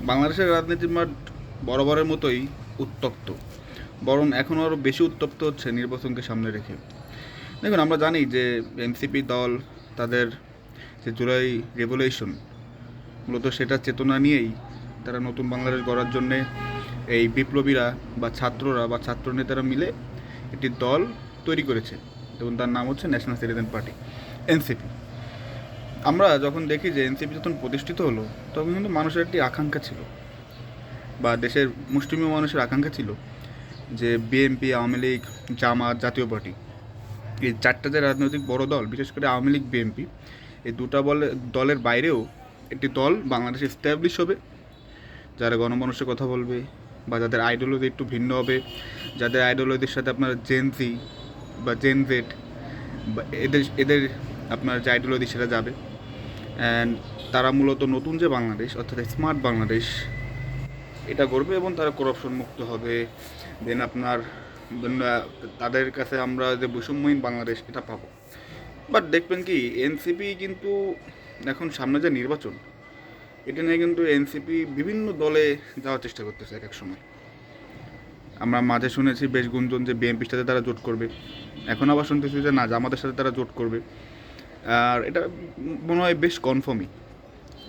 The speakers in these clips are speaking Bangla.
বাংলাদেশের রাজনীতির মাঠ বরাবরের মতোই উত্তপ্ত, বরং এখন আরও বেশি উত্তপ্ত হচ্ছে নির্বাচনকে সামনে রেখে। দেখুন, আমরা জানি যে এনসিপি দল তাদের যে জুলাই রেভলিউশন, মূলত সেটার চেতনা নিয়েই তারা নতুন বাংলাদেশ গড়ার জন্যে এই বিপ্লবীরা বা ছাত্ররা বা ছাত্রনেতারা মিলে একটি দল তৈরি করেছে এবং তার নাম হচ্ছে ন্যাশনাল সিটিজেন পার্টি, এনসিপি। আমরা যখন দেখি যে এনসিপি যখন প্রতিষ্ঠিত হলো, তখন কিন্তু মানুষের একটি আকাঙ্ক্ষা ছিল বা দেশের মুষ্টিমেয় মানুষের আকাঙ্ক্ষা ছিল যে বিএনপি, আওয়ামী লীগ, জামাত, জাতীয় পার্টি, এই চারটা যে রাজনৈতিক বড় দল, বিশেষ করে আওয়ামী লীগ, বিএনপি, এই দুটা দলের বাইরেও একটি দল বাংলাদেশে এস্টাবলিশ হবে, যারা গণমানুষের কথা বলবে বা যাদের আইডিওলজি একটু ভিন্ন হবে, যাদের আইডিওলজির সাথে আপনার জেনজি বা জেনজেড বা এদের এদের আপনার যে আইডিওলজি সেটা যাবে। অ্যান্ড তারা মূলত নতুন যে বাংলাদেশ, অর্থাৎ স্মার্ট বাংলাদেশ, এটা করবে এবং তারা করাপশন মুক্ত হবে। দেন আপনার তাদের কাছে আমরা যে বৈষম্যহীন বাংলাদেশ এটা পাবো। বাট দেখবেন কি, এনসিপি কিন্তু এখন সামনে যে নির্বাচন, এটা নিয়ে কিন্তু এনসিপি বিভিন্ন দলে যাওয়ার চেষ্টা করতেছে এক এক সময়। আমরা মাঝে শুনেছি বেশ গুঞ্জন যে বিএনপির সাথে তারা জোট করবে, এখন আবার শুনতেছি যে না, জামাতের সাথে তারা জোট করবে। আর এটা মনে হয় বেশ কনফার্মই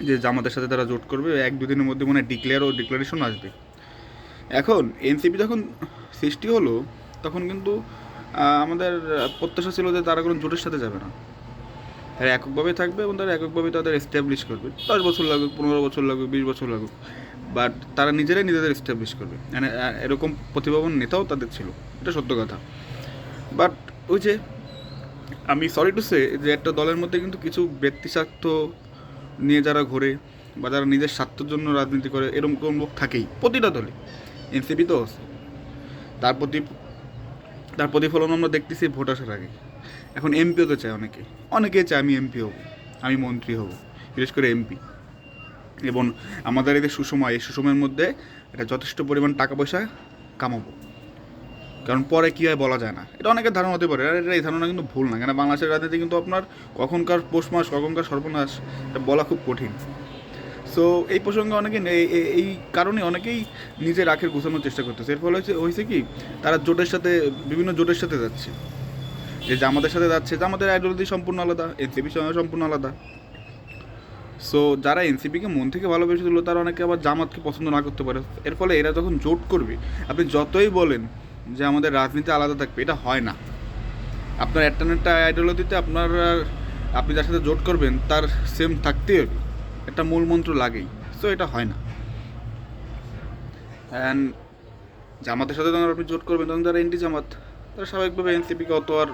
যে জামাতের সাথে তারা জোট করবে, এক দুদিনের মধ্যে মনে হয় ডিক্লারেশন আসবে। এখন এনসিপি যখন সৃষ্টি হলো, তখন কিন্তু আমাদের প্রত্যাশা ছিল যে তারা কোনো জোটের সাথে যাবে না, তারা এককভাবে থাকবে এবং তারা এককভাবে তাদের এস্টাবলিশ করবে। 10 বছর লাগুক, 15 বছর লাগুক, 20 বছর লাগুক, বাট তারা নিজেরাই নিজেদের এস্টাবলিশ করবে। মানে এরকম প্রতিভাবান নেতাও তাদের ছিল, এটা সত্য কথা। বাট ওই যে, আমি সরি টু সে যে একটা দলের মধ্যে কিন্তু কিছু ব্যক্তিস্বার্থ নিয়ে যারা ঘোরে বা যারা নিজের স্বার্থের জন্য রাজনীতি করে, এরকম লোক থাকেই প্রতিটা দলে, এনসিপি তো আছে। তার তার প্রতিফলন আমরা দেখতেছি ভোট আসার আগে। এখন এমপিও তো চায় অনেকেই চায় আমি এমপি হব, আমি মন্ত্রী হব, বিশেষ করে এমপি। এবং আমাদের এই সুসময়ের মধ্যে এটা যথেষ্ট পরিমাণ টাকা পয়সা কামাবো, কারণ পরে কী হয় বলা যায় না। এটা অনেকের ধারণা হতে পারে, আর এটা এই ধারণা কিন্তু ভুল না, কেন বাংলাদেশের রাজনীতি কিন্তু আপনার কখনকার পৌষ মাস, কখনকার সর্বনাশ, এটা বলা খুব কঠিন। সো এই প্রসঙ্গে অনেকে এই কারণে অনেকেই নিজের আখের গোছানোর চেষ্টা করতেছে। এর ফলে হয়েছে কি, তারা বিভিন্ন জোটের সাথে যাচ্ছে। যে জামাতের সাথে যাচ্ছে, জামাতের আইডিওলজি সম্পূর্ণ আলাদা, এনসিপি সম্পূর্ণ আলাদা। সো যারা এনসিপিকে মন থেকে ভালোবেসে তুললো, তারা অনেকে আবার জামাতকে পছন্দ না করতে পারে। এর ফলে এরা যখন জোট করবে, আপনি যতই বলেন যে আমাদের রাজনীতি আলাদা থাকবে, এটা হয় না। আপনার একটা না একটা আইডিওলজিতে আপনি যার সাথে জোট করবেন তার সেম থাকতেই হবে, একটা মূল মন্ত্র লাগেই। সো এটা হয় না। অ্যান্ড জামাতের সাথে যখন আপনি জোট করবেন, তখন যারা এনটি জামাত, তারা স্বাভাবিকভাবে এনসিপিকে অত আর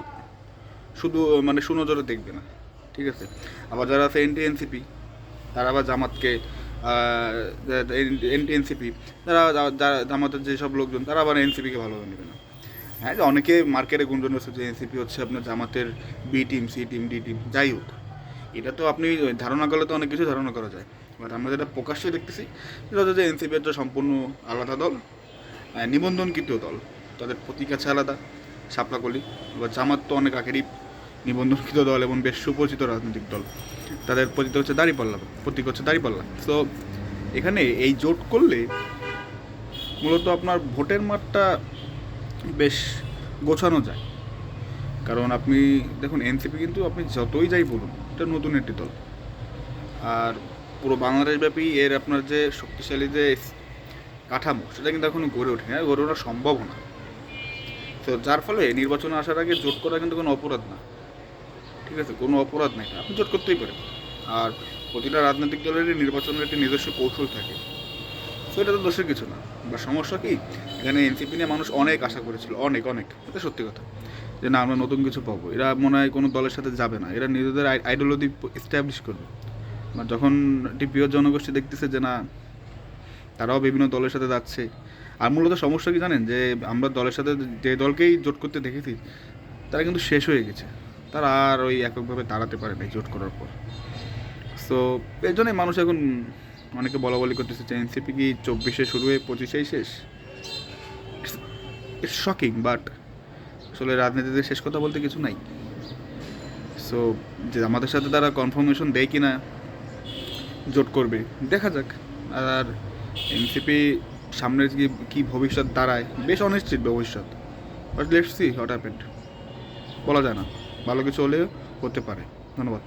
শুধু মানে সুনজরে দেখবে না, ঠিক আছে। আবার যারা আছে এনটি এনসিপি, তারা আবার জামাতকে এনটি এনসিপি, যারা জামাতের যেসব লোকজন, তারা আবার এনসিপিকে ভালোভাবে নেবে না। হ্যাঁ, অনেকে মার্কেটে গুঞ্জন হচ্ছে যে এনসিপি হচ্ছে আপনার জামাতের B team, C team, D team, যাই হোক। এটা তো আপনি ধারণা করলে তো অনেক কিছু ধারণা করা যায়, বাট আমরা যেটা প্রকাশ্যে দেখতেছি সেটা হচ্ছে যে এনসিপি একটা সম্পূর্ণ আলাদা দল, নিবন্ধনকৃত দল, তাদের প্রতীক আছে আলাদা, শাপলাকলি। এবার জামাত তো অনেক আগেরই নিবন্ধনকৃত দল এবং বেশ সুপরিচিত রাজনৈতিক দল, তাদের প্রতীক হচ্ছে দাঁড়িপাল্লা। সো এখানে এই জোট করলে মূলত আপনার ভোটের মাঠটা বেশ গোছানো যায়। কারণ আপনি দেখুন, এনসিপি কিন্তু আপনি যতই যাই বলুন, এটা নতুন একটি দল, আর পুরো বাংলাদেশব্যাপী এর আপনার যে শক্তিশালী যে কাঠামো, সেটা কিন্তু এখনও গড়ে ওঠেনি, আর গড়ে ওঠা সম্ভব না। তো যার ফলে নির্বাচনে আসার আগে জোট করা কিন্তু কোনো অপরাধ না, ঠিক আছে, কোনো অপরাধ নাই, আপনি জোট করতেই পারেন। আর প্রতিটা রাজনৈতিক দলেরই নির্বাচনের একটি নিজস্ব কৌশল থাকে, তো এটা তো দোষের কিছু না। বা সমস্যা কি, এখানে এনসিপি নিয়ে মানুষ অনেক আশা করেছিল, অনেক, এটা সত্যি কথা, যে না আমরা নতুন কিছু পাবো, এরা মনে হয় কোনো দলের সাথে যাবে না, এরা নিজেদের আইডিওলজি এস্টাবলিশ করবে। আর যখন একটি বৃহৎ জনগোষ্ঠী দেখতেছে যে না, তারাও বিভিন্ন দলের সাথে যাচ্ছে। আর মূলত সমস্যা কি জানেন, যে আমরা দলের সাথে যে দলকেই জোট করতে দেখেছি, তারা কিন্তু শেষ হয়ে গেছে, তারা আর ওই এককভাবে দাঁড়াতে পারে না জোট করার পর। সো এই জন্যই মানুষ এখন অনেকে বলা করতেছে যে এনসিপি কি 24-এ শুরু হয়ে 25-এই শেষ। ইটস শকিং, বাট আসলে রাজনীতিতে শেষ কথা বলতে কিছু নাই। সো যে আমাদের সাথে তারা কনফার্মেশন দেয় কি না জোট করবে, দেখা যাক। আর এনসিপি সামনের কি ভবিষ্যৎ দাঁড়ায়, বেশ অনিশ্চিত ভবিষ্যৎ। But let's see what happened, বলা যায় না, ভালো কিছু হলেও হতে পারে। ধন্যবাদ।